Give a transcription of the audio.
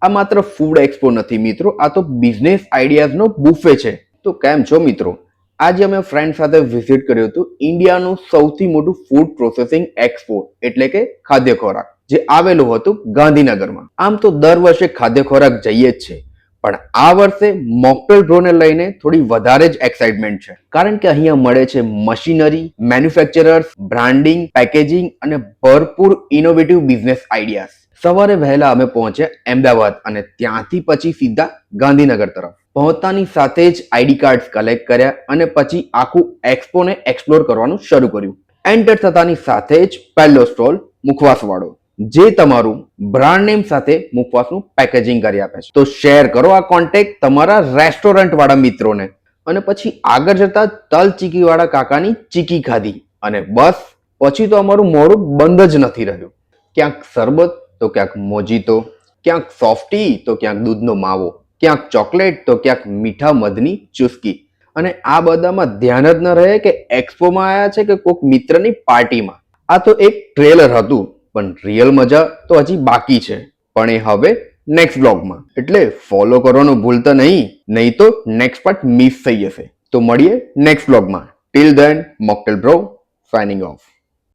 આ માત્ર food expo નથી મિત્રો, આ તો બિઝનેસ આઈડિયાઝનો બુફે છે. તો કેમ છો મિત્રો? આજે અમે ફ્રેન્ડ સાથે વિઝિટ કર્યું હતું ઇન્ડિયાનું સૌથી મોટું ફૂડ પ્રોસેસિંગ એક્સપો એટલે કે ખાદ્ય ખોરાક, જે આવેલું હતું ગાંધીનગરમાં. આમ તો દર વર્ષે ખાદ્ય ખોરાક જઈએ જ છે, પણ આ વર્ષે મોકટેલ બ્રોને લઈને થોડી વધારે જ એક્સાઇટમેન્ટ છે, કારણ કે અહીંયા મળે છે મશીનરી, મેન્યુફેક્ચરર્સ, બ્રાન્ડિંગ, પેકેજિંગ અને ભરપૂર ઇનોવેટિવ બિઝનેસ આઈડિયાઝ. સવારે વહેલા અમે પહોંચ્યા અમદાવાદ અને ત્યાંથી પછી સીધા ગાંધીનગર તરફ. પહોંચતાની સાથે જ આઈડી કાર્ડ કલેક્ટ કર્યા અને પછી આખું એક્સપોને એક્સપ્લોર કરવાનું શરૂ કર્યું. એન્ટર થતાની સાથે જ પહેલો સ્ટોલ મુખવાસવાળો, જે તમારું બ્રાન્ડ નેમ સાથે મુખવાસનું પેકેજિંગ કરી આપે છે. તો શેર કરો આ કોન્ટેક્ટ તમારા રેસ્ટોરન્ટ વાળા મિત્રોને. અને પછી આગળ જતા તલ ચીકી વાળા કાકાની ચીકી ખાધી અને બસ પછી તો અમારું મોઢું બંધ જ નથી રહ્યું. ક્યાંક શરબત તો ક્યાંક મોજીતો, ક્યાંક સોફ્ટી તો ક્યાંક દૂધનો માવો, ક્યાંક ચોકલેટ તો ક્યાંક મીઠા મધની ચુસ્કી. અને આ બધામાં ધ્યાન જ ન રહે કે એક્સપોમાં આવ્યા છે કે કોઈક મિત્રની પાર્ટીમાં. આ તો એક ટ્રેલર હતું, પણ રિયલ મજા તો હજી બાકી છે, પણ એ હવે નેક્સ્ટ બ્લોગમાં. એટલે ફોલો કરવાનું ભૂલતા નહીં તો નેક્સ્ટ પાર્ટ મિસ થઈ જશે. તો મળીએ નેક્સ્ટ બ્લોગમાં. Till then mocktail bro signing of.